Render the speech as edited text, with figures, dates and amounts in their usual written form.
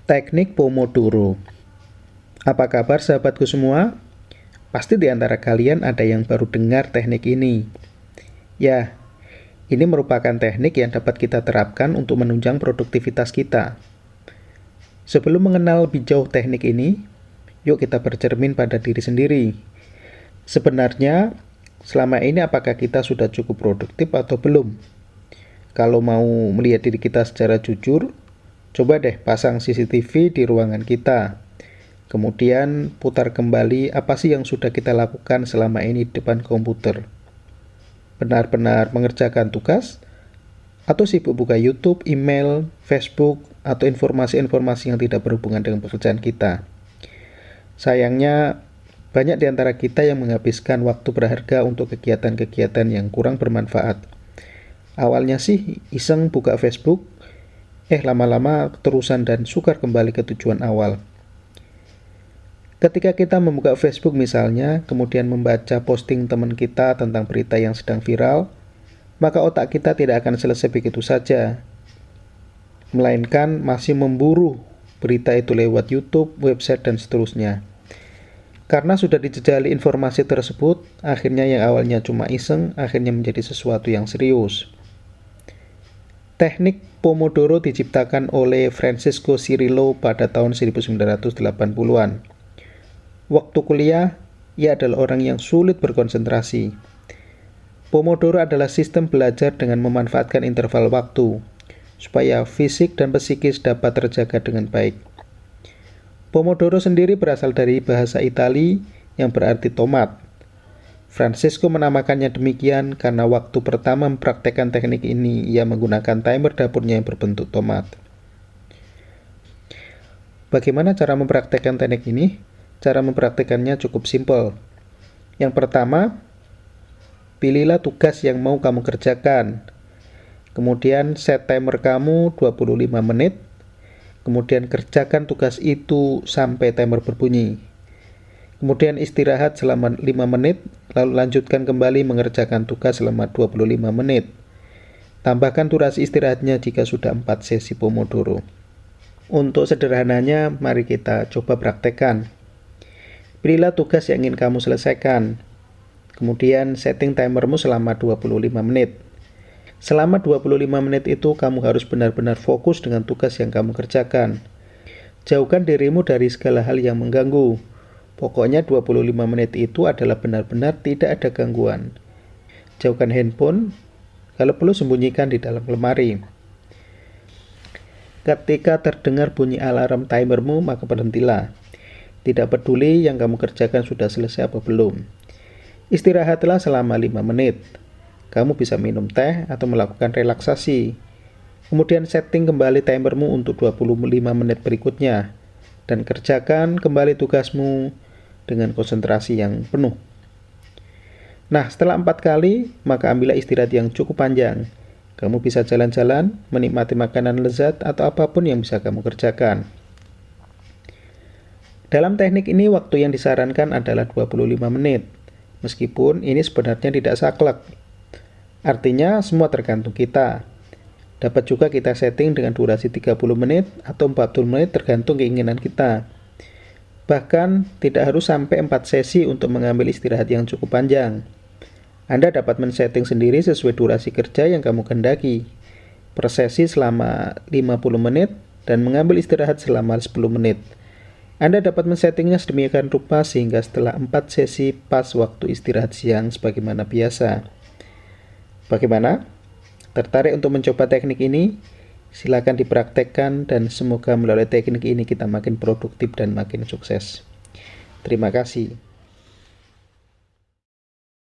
Teknik Pomodoro. Apa kabar sahabatku semua? Pasti di antara kalian ada yang baru dengar teknik ini. Ya, ini merupakan teknik yang dapat kita terapkan untuk menunjang produktivitas kita. Sebelum mengenal lebih jauh teknik ini, yuk kita bercermin pada diri sendiri. Sebenarnya, selama ini apakah kita sudah cukup produktif atau belum? Kalau mau melihat diri kita secara jujur, coba deh pasang CCTV di ruangan kita. Kemudian putar kembali apa sih yang sudah kita lakukan selama ini di depan komputer. Benar-benar mengerjakan tugas? Atau sibuk buka YouTube, email, Facebook, atau informasi-informasi yang tidak berhubungan dengan pekerjaan kita? Sayangnya, banyak di antara kita yang menghabiskan waktu berharga untuk kegiatan-kegiatan yang kurang bermanfaat. Awalnya sih iseng buka Facebook, lama-lama keterusan dan sukar kembali ke tujuan awal. Ketika kita membuka Facebook misalnya, kemudian membaca posting teman kita tentang berita yang sedang viral, maka otak kita tidak akan selesai begitu saja, melainkan masih memburu berita itu lewat YouTube, website, dan seterusnya. Karena sudah dijejali informasi tersebut, akhirnya yang awalnya cuma iseng, akhirnya menjadi sesuatu yang serius. Teknik Pomodoro diciptakan oleh Francesco Cirillo pada tahun 1980-an. Waktu kuliah, ia adalah orang yang sulit berkonsentrasi. Pomodoro adalah sistem belajar dengan memanfaatkan interval waktu, supaya fisik dan psikis dapat terjaga dengan baik. Pomodoro sendiri berasal dari bahasa Italia yang berarti tomat. Francesco menamakannya demikian karena waktu pertama mempraktekkan teknik ini, ia menggunakan timer dapurnya yang berbentuk tomat. Bagaimana cara mempraktekkan teknik ini? Cara mempraktekannya cukup simpel. Yang pertama, pilihlah tugas yang mau kamu kerjakan. Kemudian set timer kamu 25 menit. Kemudian kerjakan tugas itu sampai timer berbunyi. Kemudian istirahat selama 5 menit, lalu lanjutkan kembali mengerjakan tugas selama 25 menit. Tambahkan durasi istirahatnya jika sudah 4 sesi Pomodoro. Untuk sederhananya, mari kita coba praktekkan. Pilihlah tugas yang ingin kamu selesaikan. Kemudian setting timermu selama 25 menit. Selama 25 menit itu kamu harus benar-benar fokus dengan tugas yang kamu kerjakan. Jauhkan dirimu dari segala hal yang mengganggu. Pokoknya 25 menit itu adalah benar-benar tidak ada gangguan. Jauhkan handphone, kalau perlu sembunyikan di dalam lemari. Ketika terdengar bunyi alarm timermu, maka berhentilah. Tidak peduli yang kamu kerjakan sudah selesai apa belum. Istirahatlah selama 5 menit. Kamu bisa minum teh atau melakukan relaksasi. Kemudian setting kembali timermu untuk 25 menit berikutnya. Dan kerjakan kembali tugasmu dengan konsentrasi yang penuh. Nah, setelah 4 kali, maka ambillah istirahat yang cukup panjang. Kamu bisa jalan-jalan, menikmati makanan lezat, atau apapun yang bisa kamu kerjakan. Dalam teknik ini, waktu yang disarankan adalah 25 menit. Meskipun ini sebenarnya tidak saklek. Artinya, semua tergantung kita. Dapat juga kita setting dengan durasi 30 menit atau 40 menit tergantung keinginan kita. Bahkan, tidak harus sampai 4 sesi untuk mengambil istirahat yang cukup panjang. Anda dapat men-setting sendiri sesuai durasi kerja yang kamu kehendaki. Per sesi selama 50 menit dan mengambil istirahat selama 10 menit. Anda dapat men-settingnya sedemikian rupa sehingga setelah 4 sesi pas waktu istirahat siang sebagaimana biasa. Bagaimana? Tertarik untuk mencoba teknik ini? Silakan dipraktekkan dan semoga melalui teknik ini kita makin produktif dan makin sukses. Terima kasih.